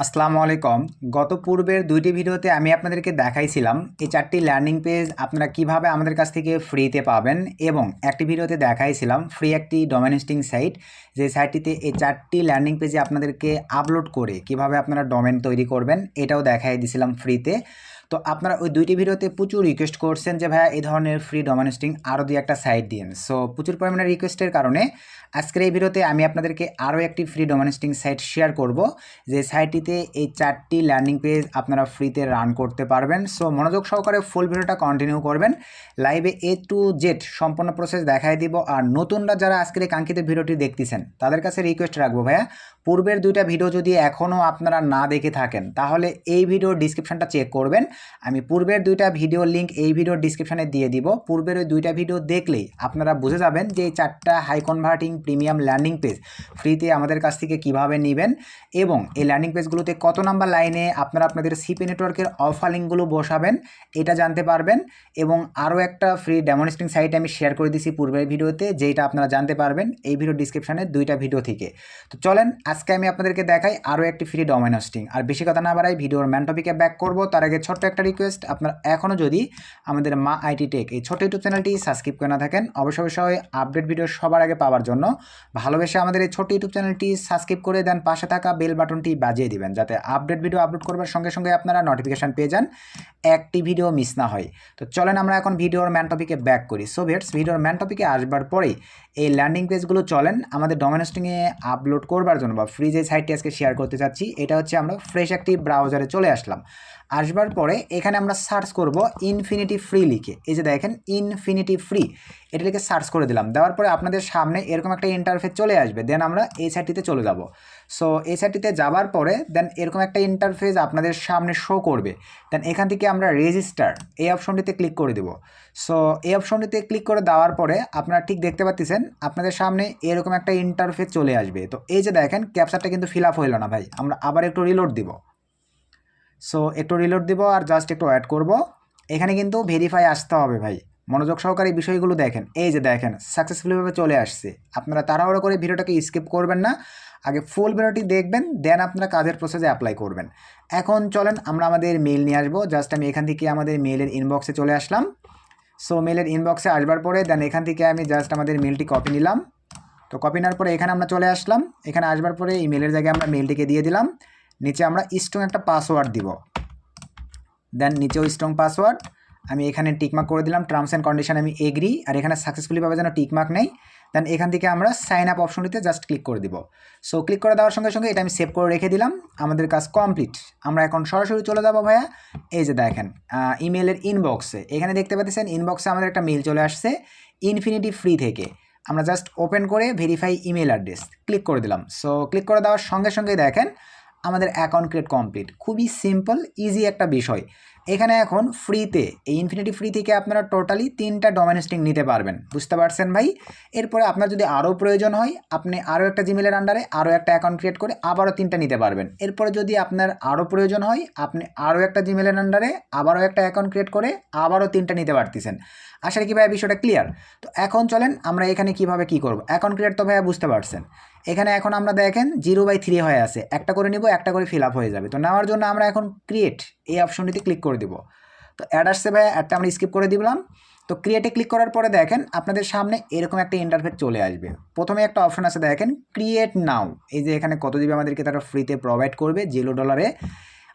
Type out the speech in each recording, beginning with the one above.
আসসালামু আলাইকুম। গত পূর্বের দুইটি ভিডিওতে আমি আপনাদেরকে দেখাইছিলাম এই চারটি ল্যান্ডিং পেজ আপনারা কিভাবে আমাদের কাছ থেকে ফ্রিতে পাবেন, এবং একটি ভিডিওতে দেখাইছিলাম ফ্রি একটি ডোমেন হোস্টিং সাইট, যে সাইটটিতে এই চারটি ল্যান্ডিং পেজে আপনাদেরকে আপলোড করে কিভাবে আপনারা ডোমেন তৈরি করবেন এটাও দেখাই দিয়েছিলাম ফ্রিতে। তো আপনারা ওই দুইটি ভিডিওতে প্রচুর রিকোয়েস্ট করছেন যে ভাইয়া এই ধরনের ফ্রি ডোমেন হোস্টিং আরও দুই একটা সাইট দিন। সো প্রচুর পরিমাণে রিকোয়েস্টের কারণে আজকের এই ভিডিওতে আমি আপনাদেরকে আরও একটি free domain hosting site share করব, যে সাইটটিতে এই চারটি ল্যান্ডিং পেজ আপনারা ফ্রিতে রান করতে পারবেন। সো মনোযোগ সহকারে ফুল ভিডিওটা কন্টিনিউ করবেন, লাইভে A to Z সম্পূর্ণ প্রসেস দেখাই দিব। আর নতুনরা যারা আজকের এই কাঙ্ক্ষিত ভিডিওটি দেখতেছেন তাদের কাছে রিকোয়েস্ট রাখবো, ভাইয়া পূর্বের দুইটা ভিডিও যদি এখনও আপনারা না দেখে থাকেন তাহলে এই ভিডিওর ডিসক্রিপশানটা চেক করবেন। আমি পূর্বের দুইটা ভিডিও লিঙ্ক এই ভিডিওর ডিসক্রিপশানে দিয়ে দিব। পূর্বের ওই দুইটা ভিডিও দেখলেই আপনারা বুঝে যাবেন যে এই চারটা high converting premium landing page ফ্রিতে আমাদের কাছ থেকে কিভাবে নেবেন, এবং এই ল্যান্ডিং পেজগুলোতে কত নাম্বার লাইনে আপনারা আপনাদের সিপি নেটওয়ার্কের অফার লিঙ্কগুলো বসাবেন এটা জানতে পারবেন। এবং আরও একটা ফ্রি ডেমনস্ট্রিং সাইট আমি শেয়ার করে দিয়েছি পূর্বের ভিডিওতে, যেটা আপনারা জানতে পারবেন এই ভিডিওর ডিসক্রিপশানে দুইটা ভিডিও থেকে। তো চলেন আজকে আমি আপনাদেরকে দেখাই আরও একটি ফ্রি ডোমেন হোস্টিং। আর বেশি কথা না বাড়াই ভিডিওর ম্যান টপিকে ব্যাক করব, তার আগে ছোট্ট একটা রিকোয়েস্ট, আপনারা এখনও যদি আমাদের মা আইটি টেক এই ছোট্ট ইউটিউব চ্যানেলটি সাবস্ক্রাইব করে না থাকেন অবশ্যই আপডেট ভিডিও সবার আগে পাওয়ার জন্য ভালোবেসে আমাদের এই ছোট্ট ইউটিউব চ্যানেলটি সাবস্ক্রাইব করে দেন, পাশে থাকা বেল বাটনটি বাজিয়ে দিবেন যাতে আপডেট ভিডিও আপলোড করবার সঙ্গে সঙ্গে আপনারা নোটিফিকেশান পেয়ে যান, একটি ভিডিও মিস না হয়। তো চলেন আমরা এখন ভিডিওর ম্যান টপিকে ব্যাক করি। সো ভিউয়ার্স, ভিডিওর ম্যান টপিকে আসবার পরেই এই ল্যান্ডিং পেজগুলো চলেন আমাদের ডোমেন হোস্টিংয়ে আপলোড করবার জন্য, বা ফ্রি যে সাইটটি আজকে শেয়ার করতে চাচ্ছি এটা হচ্ছে আমরা ফ্রেশ একটি ব্রাউজারে চলে আসলাম। আসবার পরে এখানে আমরা সার্চ করব ইনফিনিটি ফ্রি লিখে, এই যে দেখেন ইনফিনিটি ফ্রি, এটা লিখে সার্চ করে দিলাম। দেওয়ার পরে আপনাদের সামনে এরকম একটা ইন্টারফেস চলে আসবে, দেন আমরা এই সাইটটিতে চলে যাব। সো এই সাইটটিতে যাবার পরে দেন এরকম একটা ইন্টারফেস আপনাদের সামনে শো করবে। দেন এখান থেকে আমরা রেজিস্টার এই অপশনটিতে ক্লিক করে দেব। সো এই অপশনটিতে ক্লিক করে দেওয়ার পরে আপনারা ঠিক দেখতে পাচ্ছেন আপনাদের সামনে এরকম একটা ইন্টারফেস চলে আসবে। তো এই যে দেখেন ক্যাপচারটা কিন্তু ফিল আপ হইল না ভাই, আমরা আবার একটু রিলোড দিব। সো একটু রিলোড দিব আর জাস্ট একটু অ্যাড করব। এখানে কিন্তু ভেরিফাই আসতে হবে ভাই, মনোযোগ সহকারে এই বিষয়গুলো দেখেন। এই যে দেখেন সাকসেসফুলিভাবে চলে আসছে। আপনারা তাড়াহুড়ো করে ভিডিওটাকে স্কিপ করবেন না, আগে ফুল ভিডিওটি দেখবেন, দেন আপনারা কাজের প্রসেসে অ্যাপ্লাই করবেন। এখন চলেন আমরা আমাদের মেইল নিয়ে আসবো। জাস্ট আমি এখান থেকে আমাদের মেইলের ইনবক্সে চলে আসলাম। সো মেইলের ইনবক্সে আসবার পরে দেন এখান থেকে আমি জাস্ট আমাদের মেইলটি কপি নিলাম। তো কপি নেওয়ার পরে এখানে আমরা চলে আসলাম। এখানে আসবার পরে ইমেলের জায়গায় আমরা মেইলটিকে দিয়ে দিলাম। নিচে আমরা স্ট্রং একটা পাসওয়ার্ড দিব, দেন নিচেও স্ট্রং পাসওয়ার্ড আমি এখানে টিকমার্ক করে দিলাম। টার্মস অ্যান্ড কন্ডিশন আমি এগ্রি, আর এখানে সাকসেসফুলিভাবে যেন টিকমার্ক নেই। দেন এখান থেকে আমরা সাইন আপ অপশনটিতে জাস্ট ক্লিক করে দিব। সো ক্লিক করে দেওয়ার সঙ্গে সঙ্গে এটা আমি সেভ করে রেখে দিলাম, আমাদের কাজ কমপ্লিট। আমরা এখন সরাসরি চলে যাবো ভাইয়া, এই যে দেখেন ইমেলের ইনবক্সে, এখানে দেখতে পাচ্ছেন ইনবক্সে আমাদের একটা মেইল চলে আসছে ইনফিনিটি ফ্রি থেকে। আমরা জাস্ট ওপেন করে ভেরিফাই ইমেল অ্যাড্রেস ক্লিক করে দিলাম। সো ক্লিক করে দেওয়ার সঙ্গে সঙ্গে দেখেন আমাদের অ্যাকাউন্ট ক্রিয়েট কমপ্লিট। খুবই সিম্পল ইজি একটা বিষয়। এখানে এখন ফ্রিতে এই ইনফিনিটি ফ্রি থেকে আপনারা টোটালি 3টা ডোমেন হোস্টিং নিতে পারবেন, বুঝতে পারছেন ভাই। এরপরে আপনার যদি আরও প্রয়োজন হয় আপনি আরও একটা জিমেলের আন্ডারে আরও একটা অ্যাকাউন্ট ক্রিয়েট করে আবারও 3টা নিতে পারবেন। এরপরে যদি আপনার আরও প্রয়োজন হয় আপনি আরও একটা জিমেলের আন্ডারে আবারও একটা অ্যাকাউন্ট ক্রিয়েট করে আবারও 3টা নিতে পারতেছেন। আসলে কি ভাই বিষয়টা ক্লিয়ার? তো এখন চলেন আমরা এখানে কিভাবে কি করব। অ্যাকাউন্ট ক্রিয়েট তো ভাইয়া বুঝতে পারছেন। এখানে এখন আমরা দেখেন 0/3 হয়ে আছে, একটা করে নিব, একটা করে ফিল আপ হয়ে যাবে। তো নেওয়ার জন্য আমরা এখন ক্রিয়েট এই অপশনটিতে ক্লিক করে দিব। তো অ্যাড আসছে ভাইয়া, অ্যাডটা আমরা স্কিপ করে দিলাম। তো ক্রিয়েটে ক্লিক করার পরে দেখেন আপনাদের সামনে এরকম একটা ইন্টারফেস চলে আসবে। প্রথমে একটা অপশন আছে দেখেন ক্রিয়েট নাও, এই যে এখানে কত জিবি আমাদেরকে তারা ফ্রিতে প্রোভাইড করবে $0।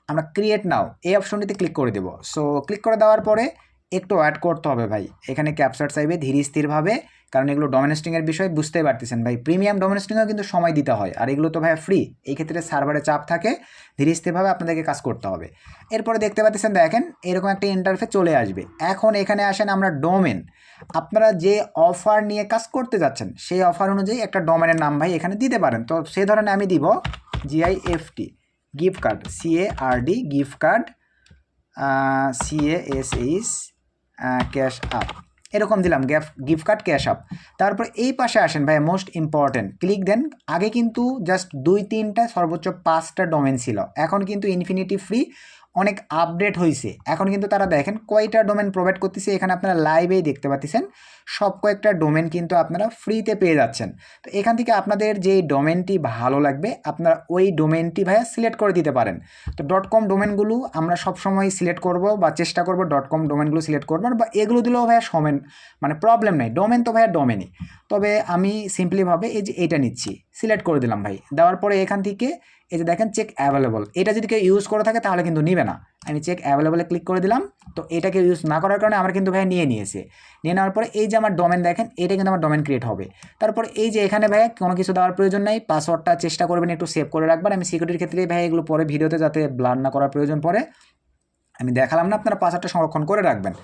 আমরা ক্রিয়েট নাও এই অপশনটিতে ক্লিক করে দেবো। সো ক্লিক করে দেওয়ার পরে একটু অ্যাড করতে হবে ভাই, এখানে ক্যাপচার চাইবে ধীরে স্থিরভাবে, কারণ এগুলো ডোমেনেস্টিংয়ের বিষয় বুঝতেই পারতেছেন ভাই। প্রিমিয়াম ডোমেনেস্টিংয়েও কিন্তু সময় দিতে হয়, আর এগুলো তো ভাই ফ্রি, এই ক্ষেত্রে সার্ভারে চাপ থাকে, ধীরে স্থিরভাবে আপনাদেরকে কাজ করতে হবে। এরপরে দেখতে পাচ্ছেন দেখেন এরকম একটা ইন্টারফেস চলে আসবে। এখন এখানে আসেন আমরা ডোমেন, আপনারা যে অফার নিয়ে কাজ করতে যাচ্ছেন সেই অফার অনুযায়ী একটা ডোমেনের নাম ভাই এখানে দিতে পারেন। তো সেই ধরনের আমি দিব GIFT gift card, CARD gift card, CASH cash up, এরকম দিলাম গিফট কার্ড ক্যাশ আপ। তারপর এই পাশে আসেন ভাই, মোস্ট ইম্পর্টেন্ট ক্লিক দেন। আগে কিন্তু জাস্ট 2-3টা সর্বোচ্চ 5টা ডোমেন ছিল, এখন কিন্তু ইনফিনিটি ফ্রি অনেক আপডেট হয়েছে। এখন কিন্তু তারা দেখেন কয়টা ডোমেন প্রোভাইড করতেছে, এখানে আপনারা লাইভেই দেখতে পাচ্ছেন সব কয়েকটা ডোমেন কিন্তু আপনারা ফ্রিতে পেয়ে যাচ্ছেন। তো এখান থেকে আপনাদের যে ডোমেনটি ভালো লাগবে আপনারা ওই ডোমেনটি ভাইয়া সিলেক্ট করে দিতে পারেন। তো .com ডোমেনগুলো আমরা সবসময় সিলেক্ট করব বা চেষ্টা করব .com ডোমেনগুলো সিলেক্ট করবার, বা এগুলো দিলেও ভাইয়া সমেন মানে প্রবলেম নেই, ডোমেন তো ভাইয়া ডোমেনই। তবে আমি সিম্পলিভাবে এই যে এইটা নিচ্ছি, সিলেক্ট করে দিলাম ভাই। দেওয়ার পরে এখান থেকে এই যে দেখেন চেক অ্যাভেলেবল, এটা যদি কেউ ইউজ করে থাকে তাহলে কিন্তু নিবে না। আমি চেক অ্যাভেলেবলে ক্লিক করে দিলাম। তো এটাকে ইউজ না করার কারণে আমার কিন্তু ভাই নিয়ে নিয়েছে। নিয়ে নেওয়ার পরে এই যে আমার ডোমেন দেখেন, এটা কিন্তু আমার ডোমেন ক্রিয়েট হবে। তারপর এই যে এখানে ভাই কোনো কিছু দেওয়ার প্রয়োজন নাই, পাসওয়ার্ডটা চেষ্টা করবেন একটু সেভ করে রাখবেন। আমি সিকিউরিটির ক্ষেত্রে ভাই এগুলো পরে ভিডিওতে যাতে ব্লার না করার প্রয়োজন পড়ে আমি দেখালাম না, আপনারা পাসওয়ার্ডটা সংরক্ষণ করে রাখবেন।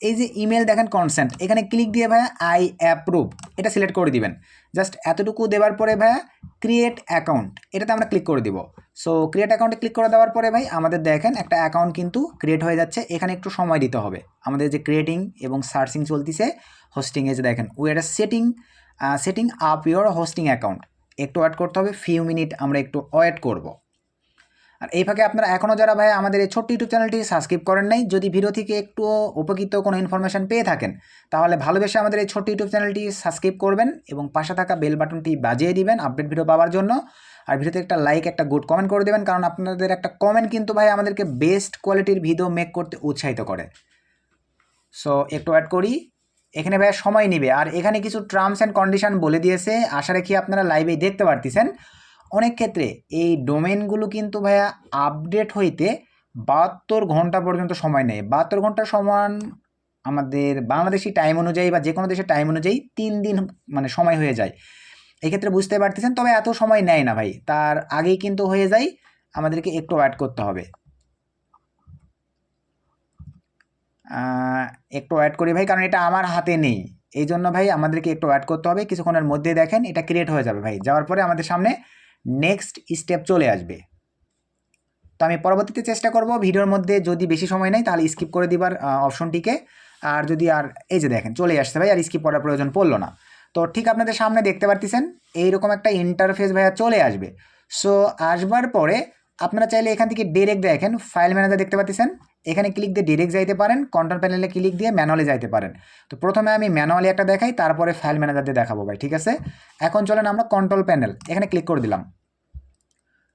এই যে ইমেল দেখেন কনসেন্ট, এখানে ক্লিক দিয়ে ভাইয়া আই অ্যাপ্রুভ এটা সিলেক্ট করে দিবেন। জাস্ট এতটুকু দেওয়ার পরে ভাইয়া ক্রিয়েট অ্যাকাউন্ট এটাতে আমরা ক্লিক করে দিব। সো ক্রিয়েট অ্যাকাউন্টে ক্লিক করে দেওয়ার পরে ভাই আমাদের দেখেন একটা অ্যাকাউন্ট কিন্তু ক্রিয়েট হয়ে যাচ্ছে। এখানে একটু সময় দিতে হবে আমাদের, যে ক্রিয়েটিং এবং সার্চিং চলতেছে হোস্টিংয়ে, যে দেখেন we are setting up your hosting account, একটু ওয়েট করতে হবে, ফিউ মিনিট আমরা একটু ওয়েট করব। আর এই ফাঁকে আপনারা এখনও যারা ভাই আমাদের এই ছোট্ট ইউটিউব চ্যানেলটি সাবস্ক্রাইব করেন নাই, যদি ভিডিও থেকে একটু উপকৃত কোনো ইনফরমেশন পেয়ে থাকেন তাহলে ভালোবেসে আমাদের এই ছোট্ট ইউটিউব চ্যানেলটি সাবস্ক্রাইব করবেন এবং পাশে থাকা বেল বাটনটি বাজিয়ে দিবেন আপডেট ভিডিও পাওয়ার জন্য। আর ভিডিওতে একটা লাইক একটা গুড কমেন্ট করে দেবেন, কারণ আপনাদের একটা কমেন্ট কিন্তু ভাই আমাদেরকে বেস্ট কোয়ালিটির ভিডিও মেক করতে উৎসাহিত করে। সো একটু অ্যাড করি, এখানে ভাই সময় নেবে। আর এখানে কিছু টার্মস অ্যান্ড কন্ডিশন বলে দিয়েছে, আশা রাখি আপনারা লাইভেই দেখতে পারতেছেন। অনেক ক্ষেত্রে এই ডোমেনগুলো কিন্তু ভাইয়া আপডেট হইতে 72 ঘন্টা পর্যন্ত সময় নেয়। 72 ঘন্টা সমান আমাদের বাংলাদেশি টাইম অনুযায়ী বা যে কোনো দেশের টাইম অনুযায়ী 3 দিন মানে সময় হয়ে যায়। এক্ষেত্রে বুঝতে পারতেছেন, তবে এত সময় নেয় না ভাই, তার আগেই কিন্তু হয়ে যায়। আমাদেরকে একটু ওয়েট করতে হবে, একটু ওয়েট করি ভাই, কারণ এটা আমার হাতে নেই, এই জন্য ভাই আমাদেরকে একটু ওয়েট করতে হবে। কিছুক্ষণের মধ্যে দেখেন এটা ক্রিয়েট হয়ে যাবে ভাই, যাওয়ার পরে আমাদের সামনে নেক্সট স্টেপ চলে আসবে। তো আমি পরবর্তীতে চেষ্টা করব ভিডিওর মধ্যে যদি বেশি সময় নেই তাহলে স্কিপ করে দিবার অপশনটিকে। আর যদি আর এই যে দেখেন চলে আসছে ভাই, আর স্কিপ করার প্রয়োজন পড়লো না। তো ঠিক আপনাদের সামনে দেখতে পারতেছেন এইরকম একটা ইন্টারফেস ভাইয়া চলে আসবে। সো আসবার পরে আপনারা চাইলে এখান থেকে ডিরেক্ট দেখেন ফাইল ম্যানেজার দেখতে পাচ্ছেন, এখানে ক্লিক দিয়ে ডিরেক্ট যাইতে পারেন, কন্ট্রোল প্যানেলে ক্লিক দিয়ে ম্যানুয়ালি যাইতে পারেন। তো প্রথমে আমি ম্যানুয়ালি একটা দেখাই, তারপরে ফাইল ম্যানেজার দিয়ে দেখাবো ভাই, ঠিক আছে? এখন চলেন আমরা কন্ট্রোল প্যানেল এখানে ক্লিক করে দিলাম।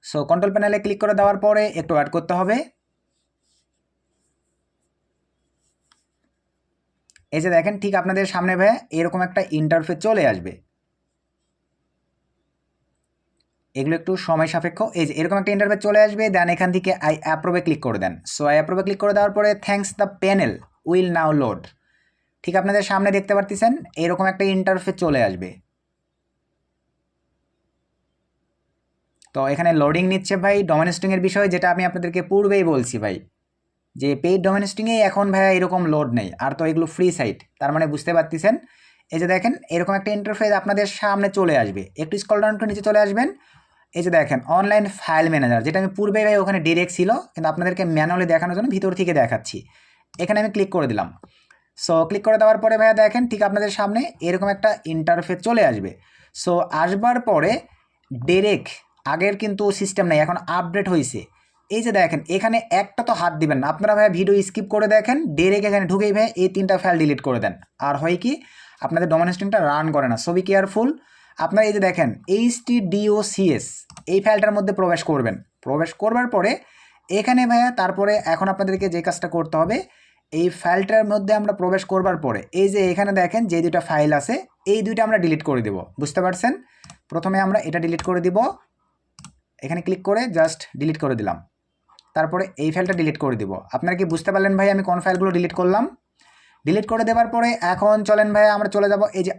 সো কন্ট্রোল প্যানেলে ক্লিক করে দেওয়ার পরে একটু অ্যাড করতে হবে। এই যে দেখেন ঠিক আপনাদের সামনে ভাই এরকম একটা ইন্টারফেস চলে আসবে। এগুলো একটু সময় সাপেক্ষ। এই যে এরকম একটা ইন্টারফেস চলে আসবে, দেন এখান থেকে আই অ্যাপ্রুভে ক্লিক করে দেন। সো আই অ্যাপ্রুভে ক্লিক করে দেওয়ার পরে thanks the panel will now load, ঠিক আপনাদের সামনে দেখতে পারতেছেন এরকম একটা ইন্টারফেস চলে আসবে। তো এখানে লোডিং নিচ্ছে ভাই ডোমেন হোস্টিংয়ের বিষয়, যেটা আমি আপনাদেরকে পূর্বেই বলছি ভাই, যে পেইড ডোমেন হোস্টিংয়ে এখন ভাইয়া এরকম লোড নেই, আর তো এগুলো ফ্রি সাইট, তার মানে বুঝতে পারতেছেন। এই যে দেখেন এরকম একটা ইন্টারফেস আপনাদের সামনে চলে আসবে, একটু স্ক্রল ডাউন করে নিচে চলে আসবেন। এই যে দেখেন অনলাইন ফাইল ম্যানেজার, যেটা আমি পূর্বে ভাই ওখানে ডিরেক্ট ছিল, কিন্তু আপনাদেরকে ম্যানুয়ালি দেখানোর জন্য ভিতর থেকে দেখাচ্ছি। এখানে আমি ক্লিক করে দিলাম। সো ক্লিক করে দেওয়ার পরে ভাইয়া দেখেন ঠিক আপনাদের সামনে এরকম একটা ইন্টারফেস চলে আসবে। সো আসবার পরে ডিরেক্ট আগের কিন্তু সিস্টেম নেই, এখন আপডেট হয়েছে। এই যে দেখেন এখানে একটা তো হাত দিবেন না আপনারা ভাই, ভিডিও স্কিপ করে দেখেন, ডিরেক্ট এখানে ঢুকেই ভাই এই 3টা ফাইল ডিলিট করে দেন। আর হয় কি আপনাদের ডোমেন হোস্টিংটা রান করে না। So be careful. আপনারা এই যে দেখেন HTDOCS এই ফাইলটার মধ্যে প্রবেশ করবেন। প্রবেশ করবার পরে এখানে ভাইয়া তারপরে এখন আপনাদেরকে যে কাজটা করতে হবে, এই ফাইলটার মধ্যে আমরা প্রবেশ করবার পরে এই যে এখানে দেখেন যে 2টা ফাইল আছে, এই 2টা আমরা ডিলিট করে দেব। বুঝতে পারছেন? প্রথমে আমরা এটা ডিলিট করে দিব, এখানে ক্লিক করে জাস্ট ডিলিট করে দিলাম। তারপরে এই ফাইলটা ডিলিট করে দিব। আপনারা কি বুঝতে পারলেন ভাই আমি কোন ফাইলগুলো ডিলিট করলাম? ডিলিট করে দেওয়ার পরে এখন চলেন ভাই আমরা চলে যাব এই যে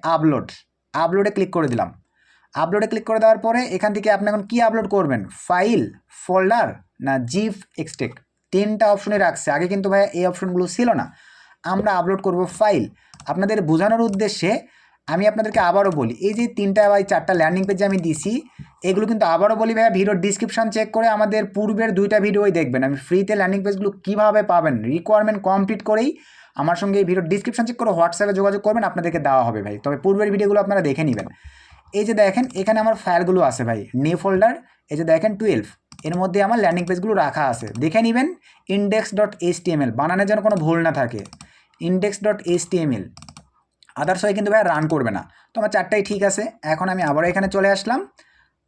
আপলোডে ক্লিক করে দিলাম। আপলোডে ক্লিক করে দেওয়ার পরে এখান থেকে আপনি এখন কি আপলোড করবেন, ফাইল, ফোল্ডার না জিপ এক্সট্রাক্ট, 3টা অপশনই রাখছে। আগে কিন্তু ভাই এই অপশনগুলো ছিল না। আমরা আপলোড করব ফাইল। আপনাদের বোঝানোর উদ্দেশ্যে আমি আপনাদেরকে আবারও বলি, এই যে 3টা বা 4টা ল্যান্ডিং পেজে আমি দিছি, এগুলো কিন্তু আবারও বলি ভাইয়া ভিডিওর ডিসক্রিপশন চেক করে আমাদের পূর্বের 2টা ভিডিওই দেখবেন। আমি ফ্রিতে ল্যান্ডিং পেজগুলো কীভাবে পাবেন রিকোয়ারমেন্ট কমপ্লিট করেই আমার সঙ্গে এই ভিডিওর ডিসক্রিপশন চেক করে হোয়াটসঅ্যাপে যোগাযোগ করবেন, আপনাদেরকে দেওয়া হবে ভাই। তবে পূর্বের ভিডিওগুলো আপনারা দেখে নেবেন। এই যে দেখেন এখানে আমার ফাইলগুলো আছে ভাই, নিউ ফোল্ডার, এই যে দেখেন 12, এর মধ্যে আমার ল্যান্ডিং পেজগুলো রাখা আছে, দেখে নেবেন। index.html বানানোর যেন কোনো ভুল না থাকে, index.html, আদার্স হয় কিন্তু ভাই রান করবে না। তো আমার চারটাই ঠিক আছে। এখন আমি আবারও এখানে চলে আসলাম,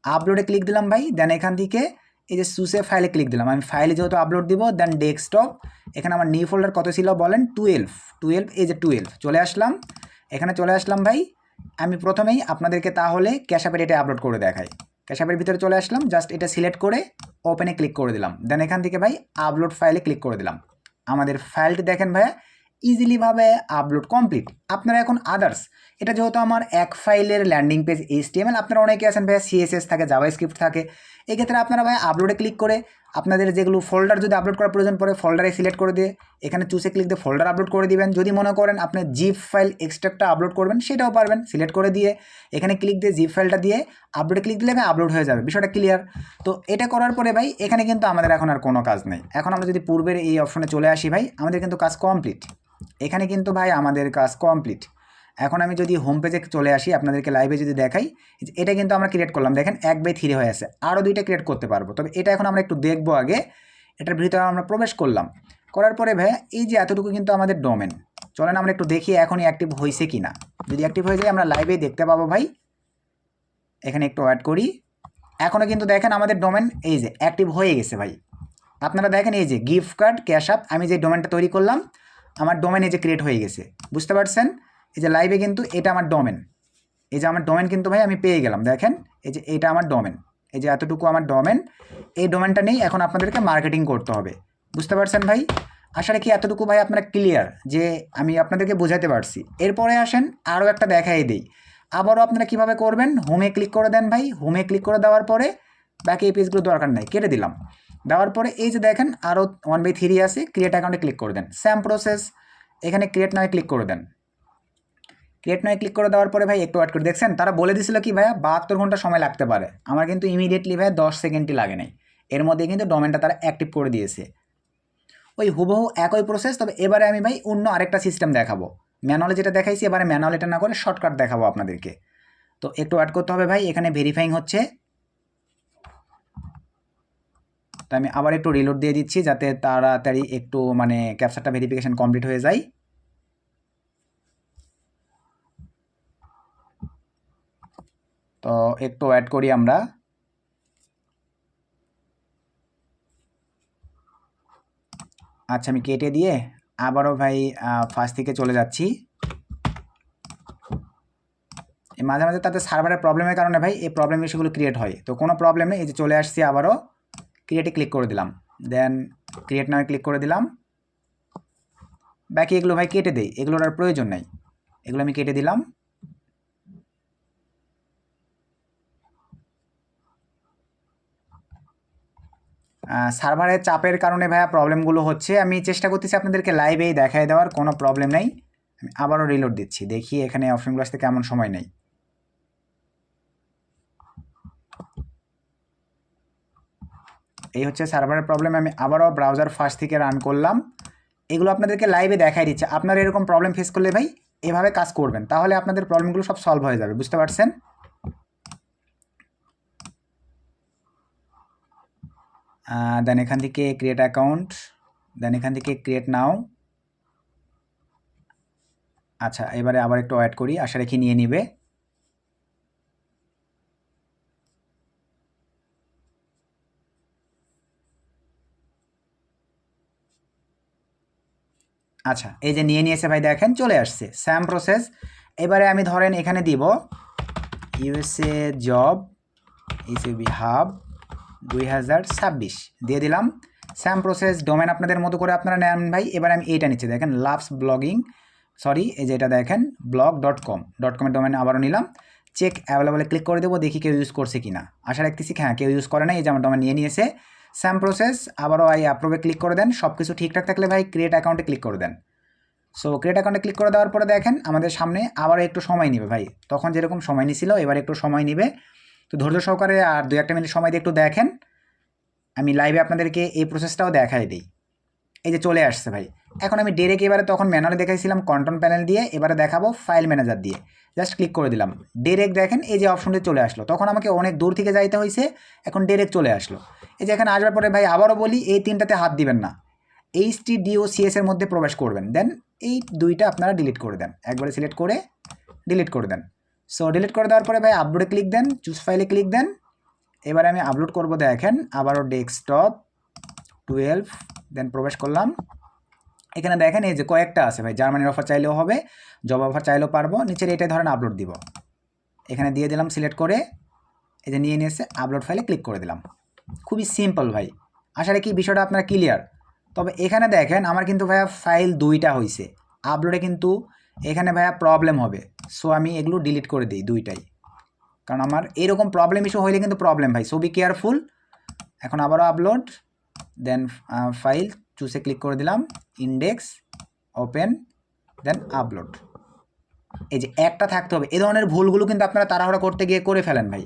আপলোডে ক্লিক দিলাম ভাই, দেন এখান থেকে এই যে সুসে ফাইলে ক্লিক দিলাম, আমি ফাইলে যেহেতু আপলোড দিব, দেন ডেস্কটপ, এখানে আমার নিউ ফোল্ডার কত ছিল বলেন, 12, এই যে 12 চলে আসলাম, এখানে চলে আসলাম ভাই। আমি প্রথমেই আপনাদেরকে তাহলে ক্যাশআপের এটা আপলোড করে দেখাই। ক্যাশআপের ভিতরে চলে আসলাম, জাস্ট এটা সিলেক্ট করে ওপেনে ক্লিক করে দিলাম, দেন এখান থেকে ভাই আপলোড ফাইলে ক্লিক করে দিলাম। আমাদের ফাইলটি দেখেন ভাইয়া ইজিলিভাবে আপলোড কমপ্লিট। আপনারা এখন আদার্স, এটা যেহেতু আমার এক ফাইলের ল্যান্ডিং পেজ HTML, আপনারা অনেকে আছেন ভাইয়া CSS থাকে, জাভাস্ক্রিপ্ট থাকে, এক্ষেত্রে আপনারা ভাই আপলোডে ক্লিক করে আপনাদের যেগুলো ফোল্ডার যদি আপলোড করার প্রয়োজন পড়ে ফোল্ডারে সিলেক্ট করে দিয়ে এখানে চুজে ক্লিক দিয়ে ফোল্ডার আপলোড করে দিবেন। যদি মনে করেন আপনি জিপ ফাইল এক্সট্রাক্টটা আপলোড করবেন সেটাও পারবেন, সিলেক্ট করে দিয়ে এখানে ক্লিক দিয়ে জিপ ফাইলটা দিয়ে আপলোডে ক্লিক দিলে ভাই আপলোড হয়ে যাবে, বিষয়টা ক্লিয়ার। তো এটা করার পরে ভাই এখানে কিন্তু আমাদের এখন আর কোনো কাজ নেই। এখন আমরা যদি পূর্বের এই অপশনে চলে আসি ভাই, আমাদের কিন্তু কাজ কমপ্লিট, এখানে কিন্তু ভাই আমাদের কাজ কমপ্লিট। এখন আমি যদি হোম পেজে চলে আসি, আপনাদেরকে লাইভে যদি দেখাই, এটা কিন্তু আমরা ক্রিয়েট করলাম, দেখেন 1/3 হয়ে আছে, আরও 2টা ক্রিয়েট করতে পারবো। তবে এটা এখন আমরা একটু দেখবো আগে। এটার ভিতরে আমরা প্রবেশ করলাম, করার পরে ভাই এই যে এতটুকু কিন্তু আমাদের ডোমেন, চলেন আমরা একটু দেখি এখনই অ্যাক্টিভ হয়েছে কি না। যদি অ্যাক্টিভ হয়ে যায় আমরা লাইভে দেখতে পাবো ভাই। এখানে একটু অ্যাড করি, এখনও কিন্তু দেখেন আমাদের ডোমেন এই যে অ্যাক্টিভ হয়ে গেছে ভাই। আপনারা দেখেন এই যে গিফট কার্ড ক্যাশ আপ, আমি যে ডোমেনটা তৈরি করলাম আমার ডোমেন এই যে ক্রিয়েট হয়ে গেছে, বুঝতে পারছেন? এই যে লাইভে কিন্তু এটা আমার ডোমেন, এই যে আমার ডোমেন কিন্তু ভাই আমি পেয়ে গেলাম, দেখেন এই যে এটা আমার ডোমেন, এই যে এতটুকু আমার ডোমেন। এই ডোমেনটা নেই এখন আপনাদেরকে মার্কেটিং করতে হবে, বুঝতে পারছেন ভাই? আশা রাখি এতটুকু ভাই আপনারা ক্লিয়ার, যে আমি আপনাদেরকে বোঝাতে পারছি। এরপরে আসেন আরও একটা দেখাই দিই, আবারও আপনারা কীভাবে করবেন। হোমে ক্লিক করে দেন ভাই, হোমে ক্লিক করে দেওয়ার পরে বাকি এই পেজগুলো দরকার নাই, কেটে দিলাম। দেওয়ার পরে এই যে দেখেন আরও 1/3 আছে, ক্রিয়েট অ্যাকাউন্টে ক্লিক করে দেন, সেম প্রসেস, এখানে ক্রিয়েট নামে ক্লিক করে দেন। ক্রিয়েট নামে ক্লিক করে দেওয়ার পরে ভাই একটু ওয়েট করে, দেখছেন তারা বলে দিছিল কি ভাইয়া 72 ঘন্টা সময় লাগতে পারে, আমার কিন্তু ইমিডিয়েটলি ভাই 10 সেকেন্ডই লাগে নাই, এর মধ্যে কিন্তু ডোমেনটা তারা অ্যাক্টিভ করে দিয়েছে। ওই হুবহু একই প্রসেস, তবে এবারে আমি ভাই অন্য আরেকটা সিস্টেম দেখাবো। ম্যানুয়ালে যেটা দেখাইছি এবারে ম্যানুয়াল এটা না করে শর্টকাট দেখাবো আপনাদেরকে। তো একটু অ্যাড করতে হবে ভাই, এখানে ভেরিফাইং হচ্ছে, তো আমি আবার একটু রিলোড দিয়ে দিচ্ছি যাতে তাড়াতাড়ি একটু মানে ক্যাপচারটা ভেরিফিকেশন কমপ্লিট হয়ে যায়। তো একটু অ্যাড করি আমরা, আচ্ছা আমি কেটে দিয়ে আবারও ভাই ফার্স্ট থেকে চলে যাচ্ছি। মাঝে মাঝে তাতে সার্ভারের প্রবলেমের কারণে ভাই এই প্রবলেম ইস্যুগুলো ক্রিয়েট হয়, তো কোনো প্রবলেম নেই। এই যে চলে আসছি, আবারও ক্রিয়েটে ক্লিক করে দিলাম, দেন ক্রিয়েট নামে ক্লিক করে দিলাম। বাকি এগুলো ভাই কেটে দেই, এগুলোর আর প্রয়োজন নেই, এগুলো আমি কেটে দিলাম। সার্ভারের চাপের কারণে ভাইয়া প্রবলেমগুলো হচ্ছে, আমি চেষ্টা করতেছি আপনাদেরকে লাইভেই দেখায় দেওয়ার, কোনো প্রবলেম নেই। আমি আবারও রিলোড দিচ্ছি, দেখি এখানে অপশনগুলো আসতে কেমন সময় নেই। এই হচ্ছে সার্ভারের প্রবলেম, আমি আবারও ব্রাউজার ফার্স্ট থেকে রান করলাম। এগুলো আপনাদেরকে লাইভে দেখাই দিচ্ছে, আপনারা এরকম প্রবলেম ফেস করলে ভাই এভাবে কাজ করবেন, তাহলে আপনাদের প্রবলেমগুলো সব সলভ হয়ে যাবে, বুঝতে পারছেন? দেন এখান থেকে ক্রিয়েট অ্যাকাউন্ট, দেন এখান থেকে ক্রিয়েট নাও। আচ্ছা এবারে আবার একটু অ্যাড করি, আশা রাখি নিয়ে নিবে। আচ্ছা এই যে নিয়ে নিয়েছে ভাই, দেখেন চলে আসছে, সেম প্রসেস। এবারে আমি ধরেন এখানে দিব ইউএসএ জব ইসিবি হাব 2026 দিয়ে দিলাম, সেম প্রসেস। ডোমেন আপনাদের মতো করে আপনারা নেন ভাই। এবার আমি এইটা নিচ্ছি, দেখেন লাভস ব্লগিং, সরি এই যে এটা দেখেন blog.com.com-এর ডোমেন আবারও নিলাম। চেক অ্যাভেলেবলে ক্লিক করে দেবো, দেখি কেউ ইউজ করছে কিনা। আশা রাখতেছি হ্যাঁ কেউ ইউজ করে না, এই যে আমার ডোমেন নিয়ে নিয়েছে। সেম প্রসেস, আবারও আই অ্যাপ্রুভে ক্লিক করে দেন। সব কিছু ঠিকঠাক থাকলে ভাই ক্রিয়েট অ্যাকাউন্টে ক্লিক করে দেন। সো ক্রিয়েট অ্যাকাউন্টে ক্লিক করে দেওয়ার পরে দেখেন আমাদের সামনে আবারও একটু সময় নেবে ভাই, তখন যেরকম সময় নিছিল এবার একটু সময় নেবে। তো ধৈর্য সহকারে আর 2-1 মিনিট সময় দিয়ে একটু দেখেন, আমি লাইভে আপনাদেরকে এই প্রসেসটাও দেখাই দিই। এই যে চলে আসছে ভাই। এখন আমি ডিরেক্ট এবারে তখন ম্যানুয়ালি দেখাইছিলাম কন্ট্রোল প্যানেল দিয়ে, এবারে দেখাবো ফাইল ম্যানেজার দিয়ে। জাস্ট ক্লিক করে দিলাম, ডিরেক্ট দেখেন এই যে অপশনটি চলে আসলো। তখন আমাকে অনেক দূর থেকে যাইতে হয়েছে, এখন ডিরেক্ট চলে আসলো। এই যে এখানে আসবার পরে ভাই আবারও বলি, এই তিনটাতে হাত দিবেন না, HTDOCS এর মধ্যে প্রবেশ করবেন, দেন এই দুইটা আপনারা ডিলিট করে দেন, একবারে সিলেক্ট করে ডিলিট করে দেন। সো ডিলিট করে দেওয়ার পরে ভাই আপলোডে ক্লিক দেন, চুজ ফাইলে ক্লিক দেন। এবারে আমি আপলোড করব, দেখেন আবারও ডেস্কটপ 12, দেন প্রবেশ করলাম। এখানে দেখেন এই যে কয়েকটা আছে ভাই, জার্মানির অফার চাইলেও হবে, জব অফার চাইলেও পারবো। নিচের এটাই ধরেন আপলোড দিব, এখানে দিয়ে দিলাম সিলেক্ট করে, এই যে নিয়ে নিয়েছে, আপলোড ফাইলে ক্লিক করে দিলাম। খুবই সিম্পল ভাই, আশা রাখি বিষয়টা আপনার ক্লিয়ার। তবে এখানে দেখেন আমার কিন্তু ভাইয়া ফাইল দুইটা হয়েছে, আপলোডে কিন্তু এখানে ভাইয়া প্রবলেম হবে। সো আমি এগুলো ডিলিট করে দিই দুইটাই, কারণ আমার এরকম প্রবলেম ইস্যু হইলে কিন্তু প্রবলেম ভাই। So be careful. এখন আবারও আপলোড, দেন ফাইল চুজে ক্লিক করে দিলাম, ইন্ডেক্স ওপেন, দেন আপলোড। এই যে একটা থাকতে হবে, এই ধরনের ভুলগুলো কিন্তু আপনারা তাড়াহুড়া করতে গিয়ে করে ফেলেন ভাই।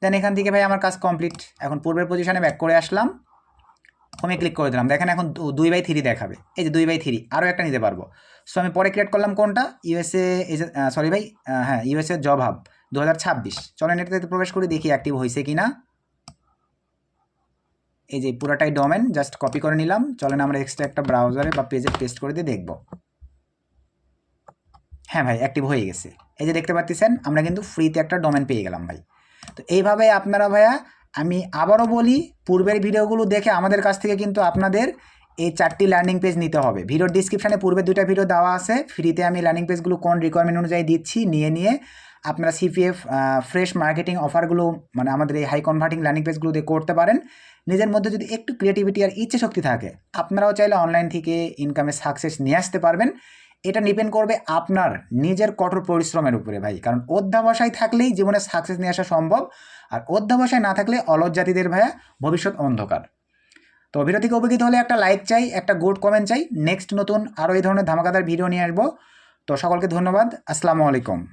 দেন এখান থেকে ভাই আমার কাজ কমপ্লিট। এখন পূর্বের পজিশনে ব্যাক করে আসলাম, হোমে ক্লিক করে দিলাম, দেখেন এখন 2/3 দেখাবে। এই যে 2/3 আরও একটা নিতে পারবো। সো আমি পরে ক্রিয়েট করলাম কোনটা, ইউএসএ, সরি ভাই, হ্যাঁ ইউএসএ জব হাব 2026। চলেন এটাতে প্রবেশ করে দেখি অ্যাক্টিভ হয়েছে কি না। এই যে পুরাটাই ডোমেন, জাস্ট কপি করে নিলাম। চলেন আমরা এক্সট্রা একটা ব্রাউজারে বা পেজে পেস্ট করে দিয়ে দেখব। হ্যাঁ ভাই অ্যাক্টিভ হয়ে গেছে, এই যে দেখতে পাচ্ছেন আমরা কিন্তু ফ্রিতে একটা ডোমেন পেয়ে গেলাম ভাই। তো এইভাবে আপনারা ভাইয়া, আমি আবারও বলি, পূর্বের ভিডিওগুলো দেখে আমাদের কাছ থেকে কিন্তু আপনাদের এই 4টি ল্যান্ডিং পেজ নিতে হবে। ভিডিওর ডিসক্রিপশানে পূর্বে 2টা ভিডিও দেওয়া আছে, ফ্রিতে আমি ল্যান্ডিং পেজগুলো কোন রিকোয়ারমেন্ট অনুযায়ী দিচ্ছি, নিয়ে আপনারা CPF ফ্রেশ মার্কেটিং অফারগুলো মানে আমাদের এই হাই কনভার্টিং ল্যান্ডিং পেজগুলো দিয়ে করতে পারেন। নিজের মধ্যে যদি একটু ক্রিয়েটিভিটি আর ইচ্ছে শক্তি থাকে, আপনারাও চাইলে অনলাইন থেকে ইনকামে সাকসেস নিয়ে আসতে পারবেন। এটা ডিপেন্ড করবে আপনার নিজের কঠোর পরিশ্রমের উপরে ভাই, কারণ অধ্যাবসায় থাকলেই জীবনে সাকসেস নিয়ে আসা সম্ভব, আর অধ্যাবসায় না থাকলে অলস জাতিদের ভাইয়া ভবিষ্যৎ অন্ধকার। তো ভিডিও থেকে উপকৃত হলে একটা লাইক চাই, একটা গুড কমেন্ট চাই। নেক্সট নতুন আরও এই ধরনের ধামাকাদার ভিডিও নিয়ে আসবো। তো সকলকে ধন্যবাদ, আসসালামু আলাইকুম।